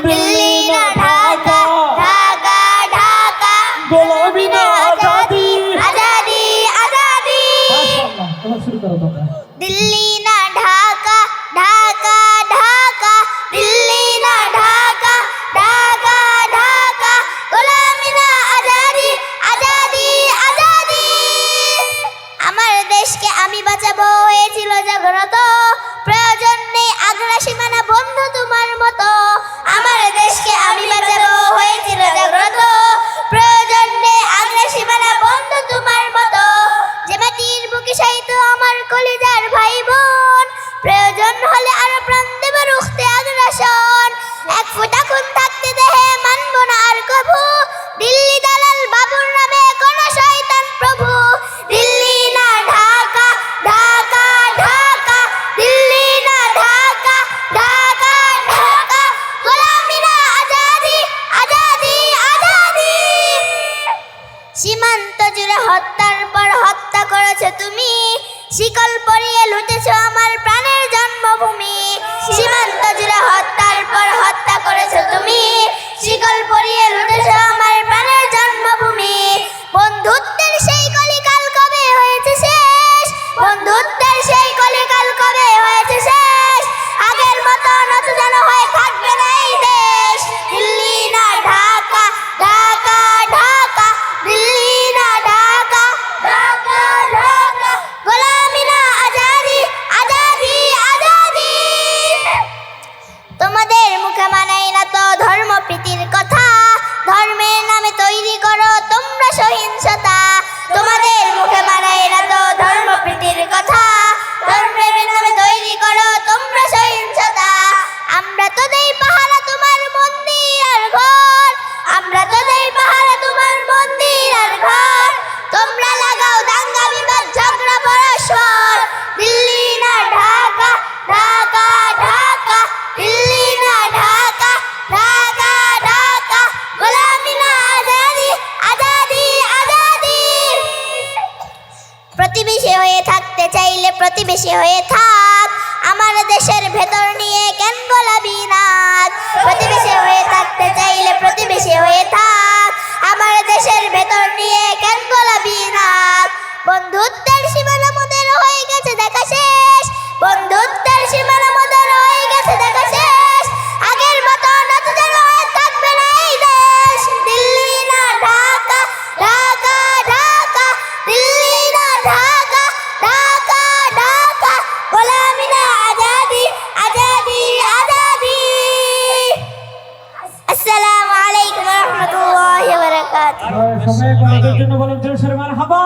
দিল্লি না ঢাকা, ঢাকা ঢাকা, গোলামি না আজাদি, আজাদি আজাদি। মাশাআল্লাহ, এবার শুরু করো তোমরা। দিল্লি না ঢাকা, ঢাকা ঢাকা, দিল্লি না ঢাকা, ঢাকা ঢাকা, গোলামি না আজাদি, আজাদি আজাদি। আমার দেশকে আমি বাঁচাবো হয়েছিল জাগ্রত, প্রয়োজন নেই আগ্রা সীমানা বন্ধু তোমার মতো। আমার দেশকে আমি বাঁচাবো হয়েছিল জাগ্রত, প্রয়োজন নেই আগ্রা সীমানা বন্ধু তোমার মতো। যে মাটির বুকে শায়িত আমার কলিজার ভাই বোন, প্রয়োজন হলে আরো প্রাণ দেব রুখতে আগ্রাসন। এক ফোঁটা খুন থাকতে দেহে মানব না আর কভু, দিল্লি দালাল বাবুর নামে কোন শয়তান প্রভু। দিল্লি না ঢাকা, ঢাকা ঢাকা, দিল্লি না ঢাকা, ঢাকা ঢাকা, গোলামি না আজাদি, আজাদি আজাদি। সীমান্ত জুড়ে হত্যার পর হত্যা করেছো তুমি, শিকল পরিয়ে লুটেছো আমার প্রাণের জন্মভূমি। সীমান্ত জুড়ে হত্যার পর হত্যা করেছো তুমি, শিকল পরিয়ে লুটেছো আমার প্রাণের জন্মভূমি। বন্ধুত্বের সেই কলিকাল কবে হয়েছে শেষ, বন্ধুত্বের সেই কলিকাল কবে হয়েছে শেষ। আগের মতো নত যেন হয়ে থাকবে না এই দেশ। দিল্লি না ঢাকা, ঢাকা ঢাকা, দিল্লি না ঢাকা, ঢাকা ঢাকা, গোলামি না আজাদি, আজাদি আজাদি। তোমাদের মুখে মানাই না তো ধর্মপ্রীতির কথা, ধর্মের নামে তৈরি করো তোমরা সহিংসতা। তোমাদের মুখে মানাই না তো ধর্মপ্রীতির কথা, ধর্মের নামে তৈরি করো তোমরা সহিংসতা। আমরা তো দেই পাহারা তোমার মন্দির আর ঘর, আমরা তো দেই পাহারা তোমার মন্দির আর ঘর। তোমরা লাগাও দাঙ্গা বিবাদ ঝগড়া পরস্পর। দিল্লি না ঢাকা, ঢাকা ঢাকা, দিল্লি না ঢাকা, ঢাকা ঢাকা, গোলামি না আজাদি, আজাদি আজাদি। প্রতিবেশী হয়ে থাকতে চাইলে প্রতিবেশী হয়ে থাক, আমার দেশের ভেতর নিয়ে কেন গোলামি নাক। প্রতিবেশী হয়ে থাকতে চাইলে প্রতিবেশী হয়ে থাক, আমার দেশের ভেতর নিয়ে কেন গোলামি নাক। বন্ধুত্বের সীমানা মোদের হয়ে গেছে দেখা শেষ, বন্ধুত্বের সীমানা মোদের হয়ে গেছে দেখা শেষ। আগের মতো নত যেন হয়ে থাকবে না এই দেশ। দিল্লি না ঢাকা, ঢাকা ঢাকা, দিল্লি না ঢাকা, ঢাকা ঢাকা, গোলামি না আজাদি, আজাদি আজাদি। আসসালামু আলাইকুম ওয়া রাহমাতুল্লাহি ওয়া বারাকাতুহু। সবাই জন্য বলেন জোরসোরে মারহাবা।